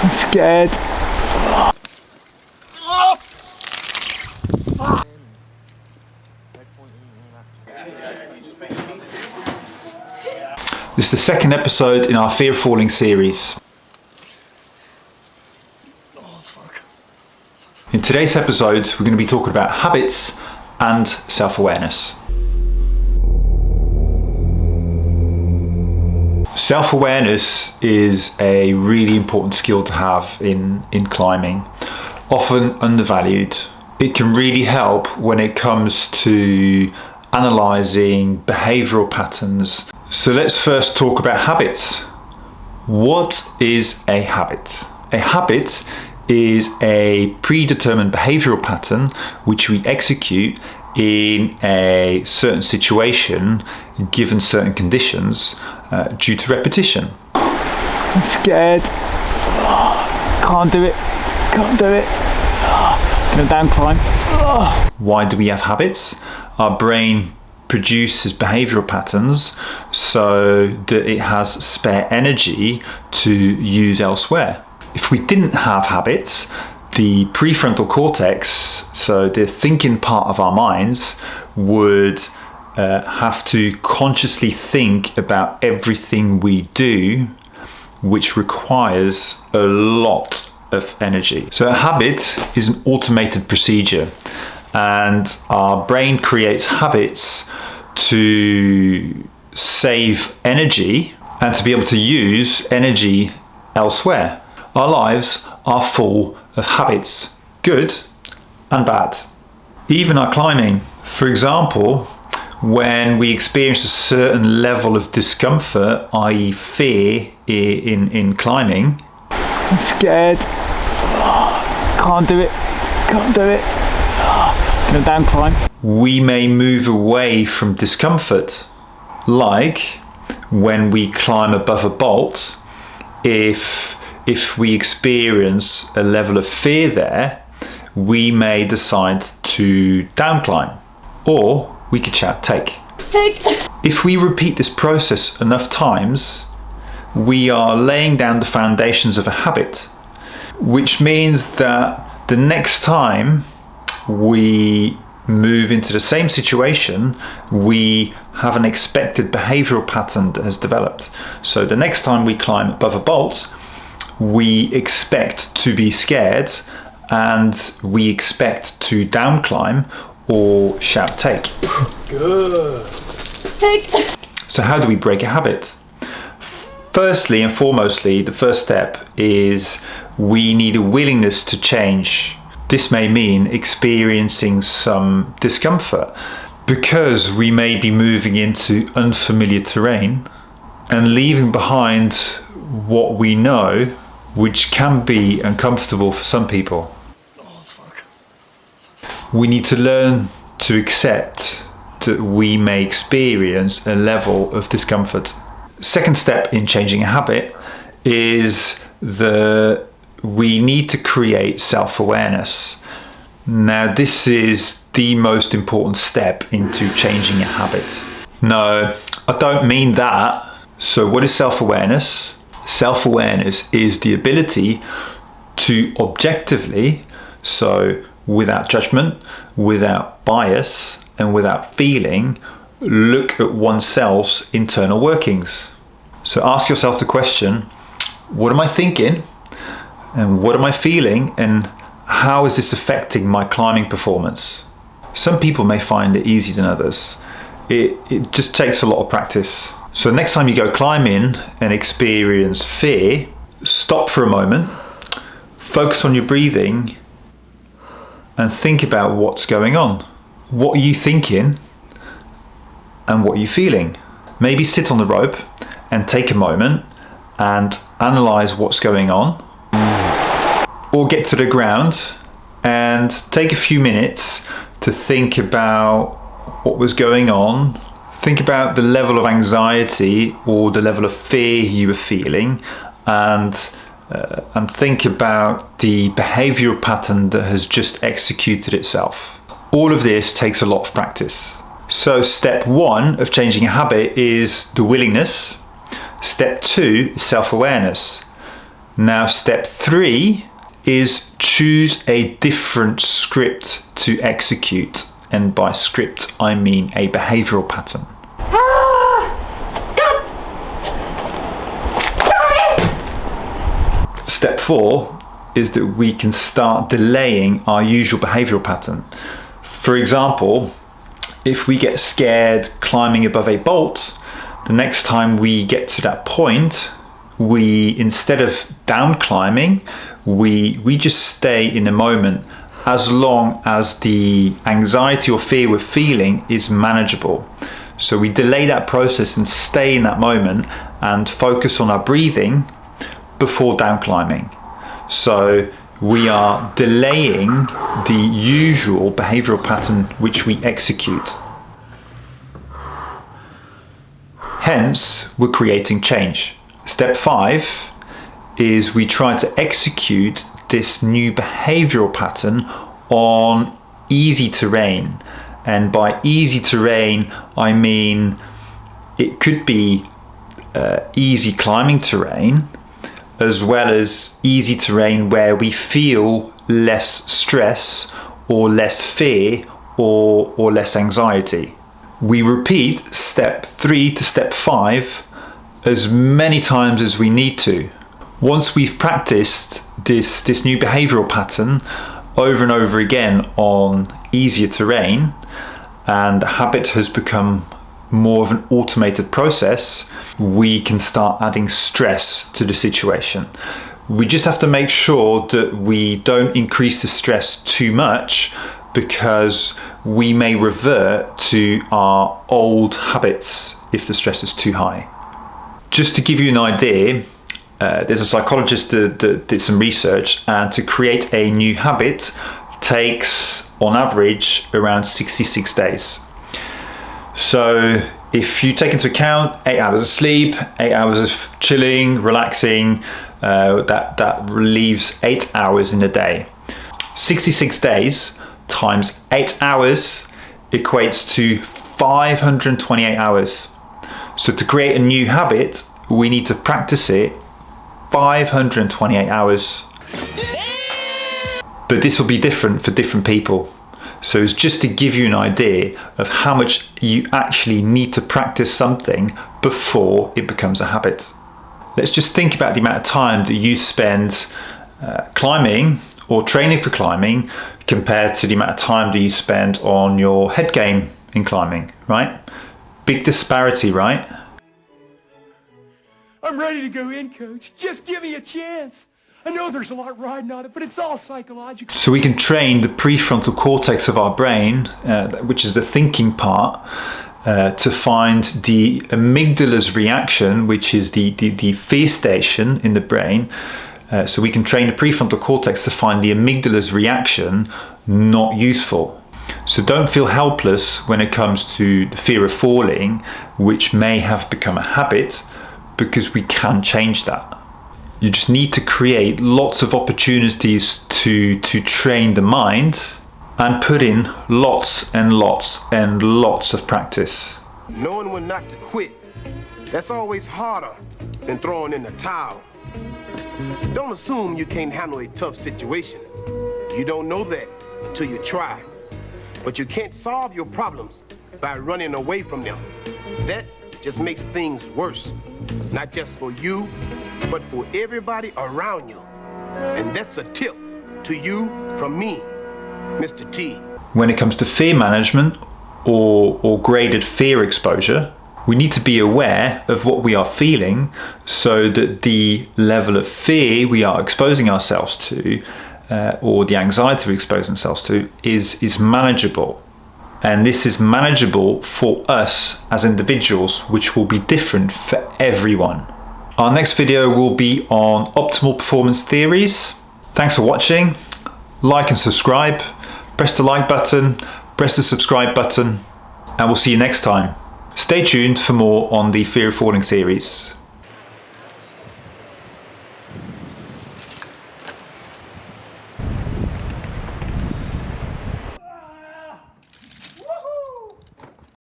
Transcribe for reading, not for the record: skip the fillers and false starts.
I'm scared. This is the second episode in our Fear of Falling series. In today's episode, we're going to be talking about habits and self-awareness. Self-awareness is a really important skill to have in climbing, often undervalued. It can really help when it comes to analysing behavioural patterns. So let's first talk about habits. What is a habit? A habit is a predetermined behavioural pattern which we execute in a certain situation, given certain conditions, due to repetition. I'm scared. Can't do it. Gonna down climb. Why do we have habits? Our brain produces behavioural patterns so that it has spare energy to use elsewhere. If we didn't have habits, the prefrontal cortex, so the thinking part of our minds, would have to consciously think about everything we do, which requires a lot of energy. So a habit is an automated procedure, and our brain creates habits to save energy and to be able to use energy elsewhere. Our lives are full of habits, good and bad. Even our climbing. For example, when we experience a certain level of discomfort, i.e. fear in climbing, I'm scared, can't do it, gonna down climb. We may move away from discomfort, like when we climb above a bolt. If we experience a level of fear there, we may decide to down climb, or we could shout take. If we repeat this process enough times, we are laying down the foundations of a habit, which means that the next time we move into the same situation, we have an expected behavioural pattern that has developed. So the next time we climb above a bolt, we expect to be scared and we expect to down climb or shout take. Good. Take. So how do we break a habit? Firstly and foremostly, the first step is we need a willingness to change. This may mean experiencing some discomfort because we may be moving into unfamiliar terrain and leaving behind what we know, which can be uncomfortable for some people. Oh, fuck. We need to learn to accept that we may experience a level of discomfort. Second step in changing a habit is that we need to create self-awareness. Now, this is the most important step into changing a habit. No, I don't mean that. So what is self-awareness? Self-awareness is the ability to objectively, so without judgment, without bias, and without feeling, look at oneself's internal workings. So ask yourself the question, what am I thinking? And what am I feeling? And how is this affecting my climbing performance? Some people may find it easier than others. It just takes a lot of practice. So next time you go climbing and experience fear, stop for a moment, focus on your breathing, and think about what's going on. What are you thinking and what are you feeling? Maybe sit on the rope and take a moment and analyze what's going on, or get to the ground and take a few minutes to think about what was going on. Think about the level of anxiety or the level of fear you were feeling, and think about the behavioural pattern that has just executed itself. All of this takes a lot of practice. So step one of changing a habit is the willingness. Step two is self-awareness. Now, step 3 is choose a different script to execute. And by script, I mean a behavioral pattern. Step 4 is that we can start delaying our usual behavioral pattern. For example, if we get scared climbing above a bolt, the next time we get to that point, we, instead of down climbing, we just stay in the moment as long as the anxiety or fear we're feeling is manageable. So we delay that process and stay in that moment and focus on our breathing before down climbing. So we are delaying the usual behavioral pattern which we execute. Hence, we're creating change. Step 5 is we try to execute this new behavioral pattern on easy terrain. And by easy terrain, I mean it could be easy climbing terrain, as well as easy terrain where we feel less stress or less fear or less anxiety. We repeat step 3 to step 5 as many times as we need to. Once we've practiced this new behavioral pattern over and over again on easier terrain, and the habit has become more of an automated process, we can start adding stress to the situation. We just have to make sure that we don't increase the stress too much, because we may revert to our old habits if the stress is too high. Just to give you an idea, there's a psychologist that did some research, and to create a new habit takes on average around 66 days. So if you take into account 8 hours of sleep, 8 hours of chilling, relaxing, that leaves 8 hours in a day. 66 days times 8 hours equates to 528 hours. So to create a new habit, we need to practice it 528 hours. But this will be different for different people. So it's just to give you an idea of how much you actually need to practice something before it becomes a habit. Let's just think about the amount of time that you spend climbing or training for climbing compared to the amount of time that you spend on your head game in climbing, right? Big disparity, right? I'm ready to go in, coach. Just give me a chance. I know there's a lot riding on it, but it's all psychological. So we can train the prefrontal cortex of our brain, which is the thinking part, to find the amygdala's reaction, which is the fear station in the brain. So we can train the prefrontal cortex to find the amygdala's reaction not useful. So don't feel helpless when it comes to the fear of falling, which may have become a habit, because we can change that. You just need to create lots of opportunities to train the mind and put in lots and lots and lots of practice. Knowing when not to quit, that's always harder than throwing in the towel. Don't assume you can't handle a tough situation. You don't know that until you try. But you can't solve your problems by running away from them. That just makes things worse, not just for you, but for everybody around you. And that's a tip to you from me, Mr. T. When it comes to fear management or graded fear exposure, we need to be aware of what we are feeling so that the level of fear we are exposing ourselves to, or the anxiety we expose ourselves to, is manageable. And this is manageable for us as individuals, which will be different for everyone. Our next video will be on optimal performance theories. Thanks for watching. Like and subscribe. Press the like button, press the subscribe button, and we'll see you next time. Stay tuned for more on the Fear of Falling series.